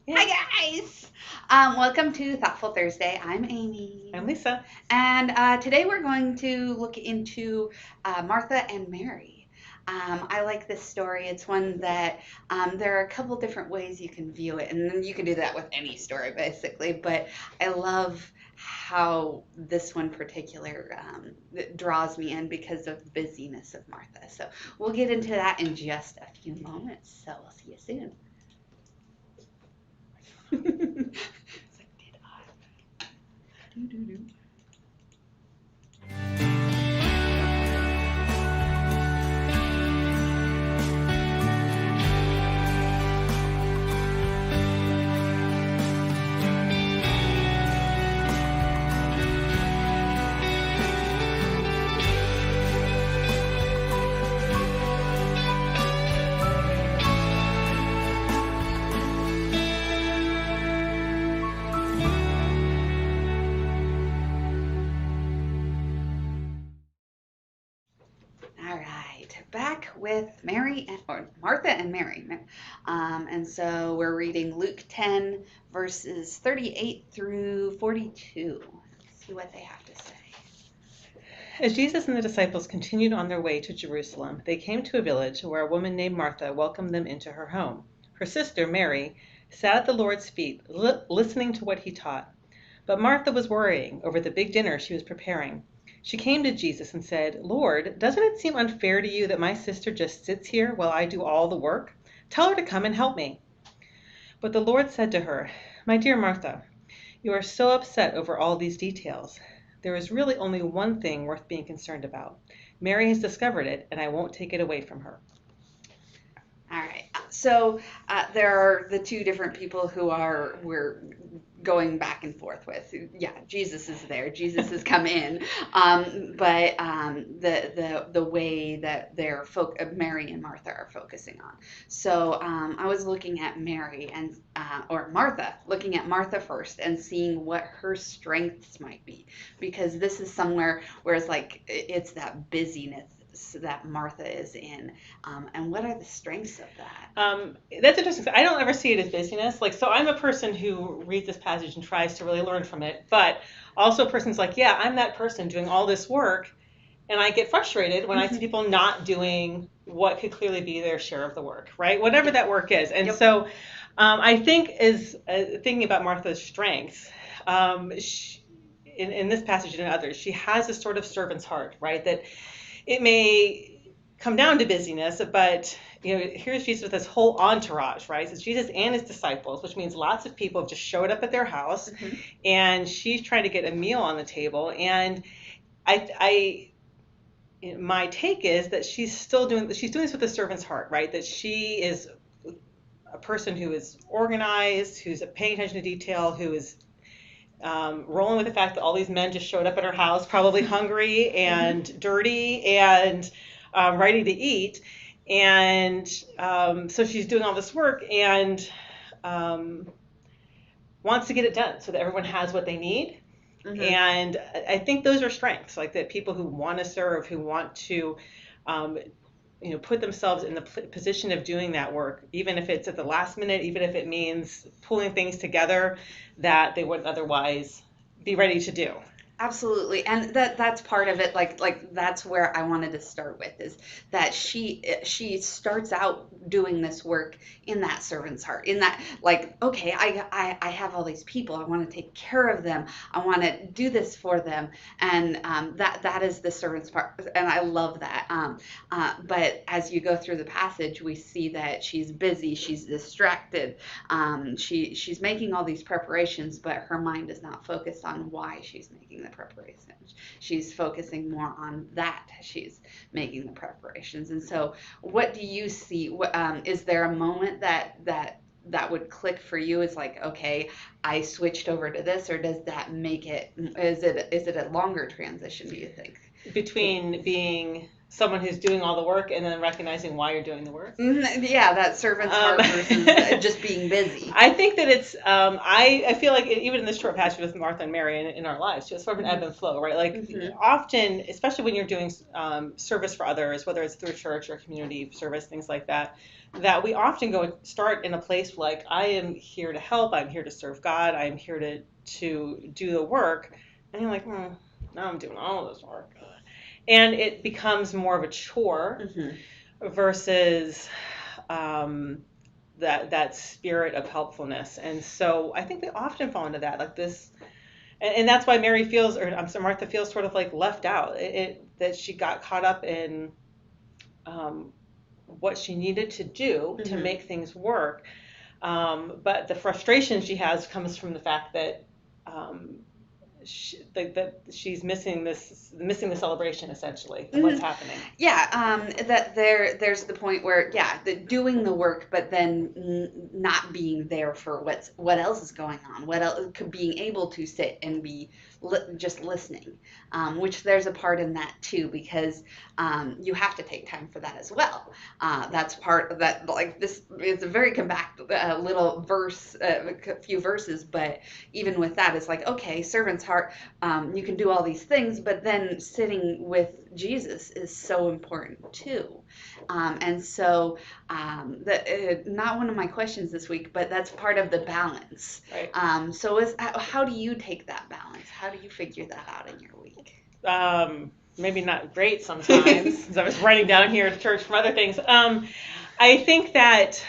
Yeah. Hi guys! Welcome to Thoughtful Thursday. I'm Amy. I'm Lisa. And today we're going to look into Martha and Mary. I like this story. It's one that there are a couple different ways you can view it, and then you can do that with any story basically. But I love how this one particular draws me in because of the busyness of Martha. So we'll get into that in just a few moments. So we'll see you soon. It's like, did I? Do, do, do. All right, back with Mary and or Martha and Mary. And so we're reading Luke 10, verses 38 through 42. Let's see what they have to say. As Jesus and the disciples continued on their way to Jerusalem, they came to a village where a woman named Martha welcomed them into her home. Her sister, Mary, sat at the Lord's feet, listening to what he taught. But Martha was worrying over the big dinner she was preparing. She came to Jesus and said, "Lord, doesn't it seem unfair to you that my sister just sits here while I do all the work? Tell her to come and help me." But the Lord said to her, "My dear Martha, you are so upset over all these details. There is really only one thing worth being concerned about. Mary has discovered it, and I won't take it away from her." All right. So there are the two different people who we're going back and forth with. Yeah, Jesus is there. Jesus has come in. But the way that Mary and Martha are focusing on. So I was looking at Mary and or Martha, looking at Martha first and seeing what her strengths might be, because this is somewhere where it's like it's that busyness that Martha is in, and what are the strengths of that? That's interesting. I don't ever see it as busyness. Like, so I'm a person who reads this passage and tries to really learn from it, but also a person's like, yeah, I'm that person doing all this work, and I get frustrated when I see Mm-hmm. people not doing what could clearly be their share of the work, right? Whatever Yep. that work is. And Yep. so I think is thinking about Martha's strengths. In this passage and in others, she has a sort of servant's heart, right? That it may come down to busyness, but here's Jesus with this whole entourage, right? So it's Jesus and his disciples, which means lots of people have just showed up at their house, Mm-hmm. and she's trying to get a meal on the table. And I my take is that she's doing this with a servant's heart, right? That she is a person who is organized, who's paying attention to detail, who is rolling with the fact that all these men just showed up at her house, probably hungry Mm-hmm. and dirty and ready to eat. And so she's doing all this work and um, wants to get it done so that everyone has what they need. Mm-hmm. And I think those are strengths, like that people who want to serve, who want to um, put themselves in the position of doing that work, even if it's at the last minute, even if it means pulling things together that they wouldn't otherwise be ready to do. Absolutely. And that's part of it. Like that's where I wanted to start with, is that she starts out doing this work in that servant's heart, in that, like, okay, I have all these people. I want to take care of them. I want to do this for them. And that is the servant's part. And I love that. But as you go through the passage, we see that she's busy, she's distracted, she's making all these preparations, but her mind is not focused on why she's making the preparations. She's focusing more on that she's making the preparations. And so, what do you see? Is there a moment that would click for you? Is like, okay, I switched over to this, or does that make it? Is it a longer transition? Do you think? Between being someone who's doing all the work and then recognizing why you're doing the work. Yeah, that servant's heart versus just being busy. I think that it's, I feel like even in this short passage with Martha and Mary in our lives, just sort of an ebb and flow, right? Like often, especially when you're doing service for others, whether it's through church or community service, things like that, that we often go and start in a place like, I am here to help, I'm here to serve God, I'm here to do the work. And you're like, now I'm doing all this work. And it becomes more of a chore versus that spirit of helpfulness. And so I think we often fall into that, like this, and that's why Mary feels, or I'm sorry, Martha feels sort of like left out. That she got caught up in what she needed to do to make things work. But the frustration she has comes from the fact that that she's missing the celebration, essentially, of what's happening. Yeah, that there's the point where doing the work, but then not being there for what else is going on, what else, being able to sit and be just listening, which there's a part in that too, because you have to take time for that as well. That's part of that. Like, this is a very compact little verse, a few verses, but even with that, it's like, okay, servant's heart. You can do all these things, but then sitting with Jesus is so important too. And so not one of my questions this week, but that's part of the balance. Right. So how do you take that balance? How do you figure that out in your week? Maybe not great sometimes, because I was writing down here at church from other things. I think that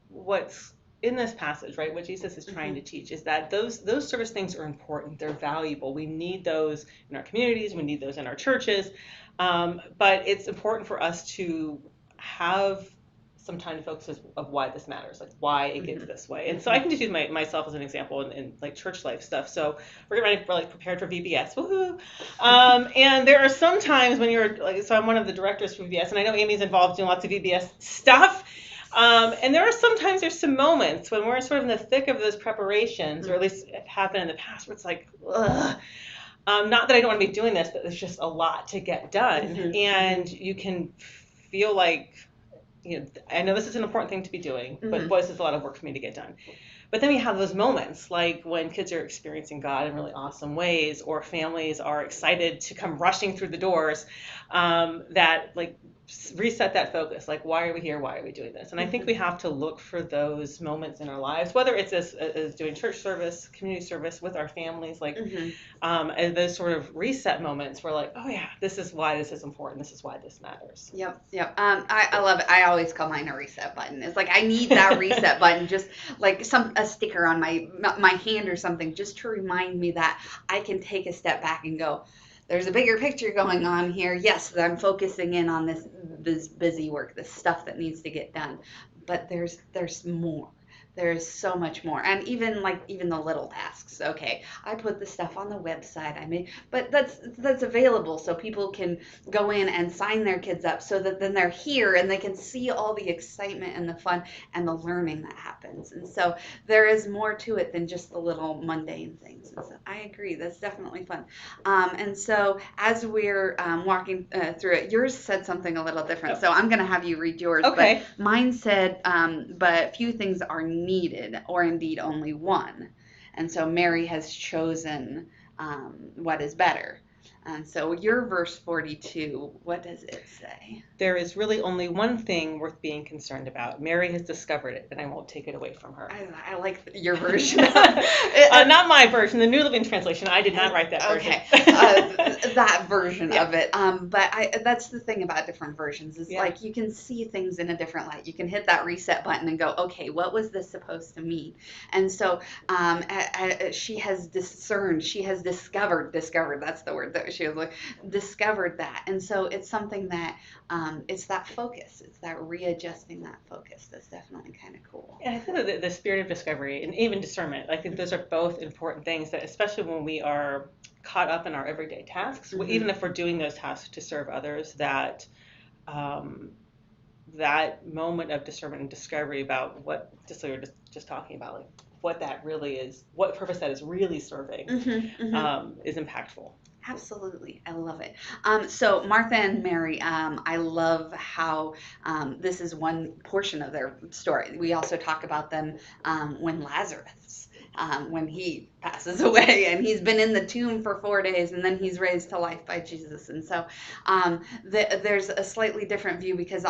what's in this passage, right, what Jesus is trying to teach is that those service things are important. They're valuable. We need those in our communities. We need those in our churches. But it's important for us to have some time to focus of why this matters, like why it gets this way. And so I can just use myself as an example in like church life stuff. So we're getting ready for like prepared for VBS, woohoo! And there are some times when you're like, so I'm one of the directors for VBS, and I know Aimee's involved in lots of VBS stuff. And there's some moments when we're sort of in the thick of those preparations, or at least it happened in the past, where it's like, ugh. Not that I don't want to be doing this, but there's just a lot to get done. And you can feel like, I know this is an important thing to be doing, but boy, this is a lot of work for me to get done. But then we have those moments, like when kids are experiencing God in really awesome ways, or families are excited to come rushing through the doors, that like reset that focus. Like, why are we here? Why are we doing this? And I think we have to look for those moments in our lives, whether it's as doing church service, community service with our families, like as those sort of reset moments where like, oh yeah, this is why this is important. This is why this matters. Yep. I love it. I always call mine a reset button. It's like I need that reset button, just like a sticker on my hand or something, just to remind me that I can take a step back and go, there's a bigger picture going on here. Yes, I'm focusing in on this busy work, this stuff that needs to get done, but there's more. There's so much more. And even the little tasks. Okay, I put the stuff on the website. But that's available so people can go in and sign their kids up, so that then they're here and they can see all the excitement and the fun and the learning that happens. And so there is more to it than just the little mundane things. And so I agree. That's definitely fun. And so as we're walking through it, yours said something a little different. So I'm going to have you read yours. Okay. But mine said, but few things are needed, or indeed only one. And so Mary has chosen what is better. And so your verse 42, what does it say? There is really only one thing worth being concerned about. Mary has discovered it, and I won't take it away from her. I like your version. Not my version, the New Living Translation. I did not write that version. Okay, that version of it. But that's the thing about different versions is like you can see things in a different light. You can hit that reset button and go, okay, what was this supposed to mean? And so she has discerned, she has discovered, that's the word that she was like, discovered that. And so it's something that it's that focus. It's that readjusting that focus. That's definitely kind of cool. Yeah, I think that the spirit of discovery and even discernment, I think those are both important things, that especially when we are caught up in our everyday tasks, even if we're doing those tasks to serve others, that that moment of discernment and discovery about what, just like we were just talking about, like what that really is, what purpose that is really serving, is impactful. Absolutely. I love it. So Martha and Mary, I love how this is one portion of their story. We also talk about them when Lazarus, when he passes away and he's been in the tomb for 4 days and then he's raised to life by Jesus. And so there's a slightly different view because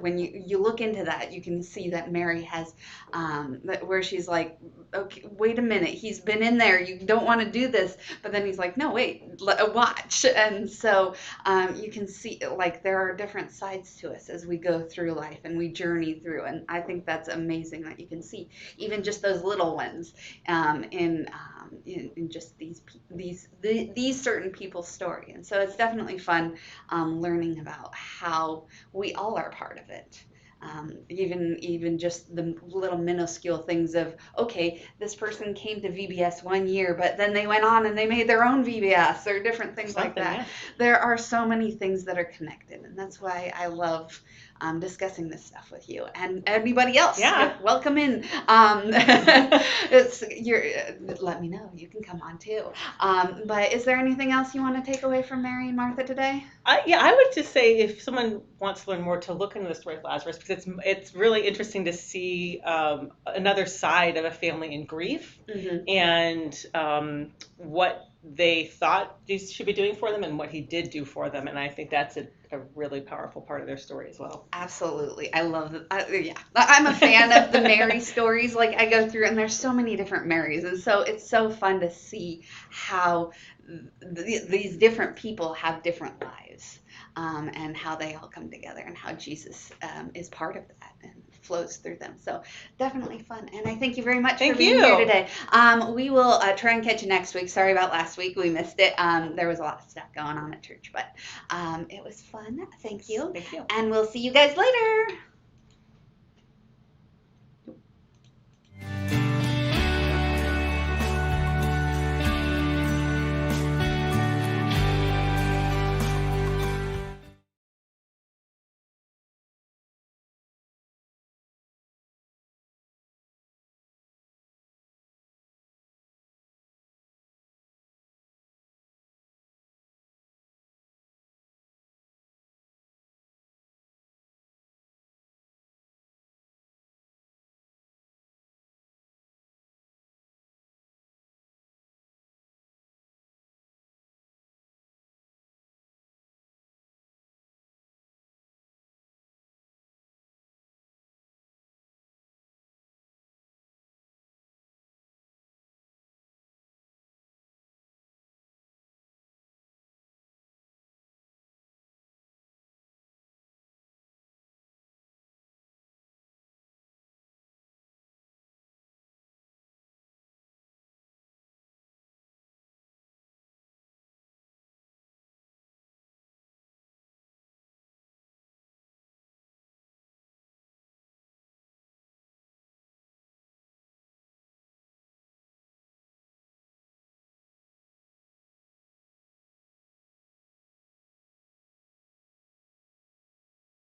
when you look into that, you can see that Mary has where she's like, okay, wait a minute, he's been in there. You don't want to do this. But then he's like, no, wait, watch. And so you can see like there are different sides to us as we go through life and we journey through. And I think that's amazing that you can see even just those little ones in just these certain people's story. And so it's definitely fun learning about how we all are part of it. Even just the little minuscule things of, okay, this person came to VBS 1 year, but then they went on and they made their own VBS or different things like Something, that. yeah. There are so many things that are connected, and that's why I love discussing this stuff with you and anybody else. Yeah. You're welcome in. Let me know. You can come on too. But is there anything else you want to take away from Mary and Martha today? I would just say if someone wants to learn more, to look into the story of Lazarus, because it's really interesting to see another side of a family in grief, and what they thought Jesus should be doing for them and what he did do for them. And I think that's a really powerful part of their story as well. Absolutely. I love that. Yeah. I'm a fan of the Mary stories. Like I go through and there's so many different Marys. And so it's so fun to see how these different people have different lives and how they all come together and how Jesus is part of that and flows through them. So definitely fun. And I thank you very much for being here today. We will try and catch you next week. Sorry about last week. We missed it. There was a lot of stuff going on at church, but it was fun. Thank you. Thank you. And we'll see you guys later.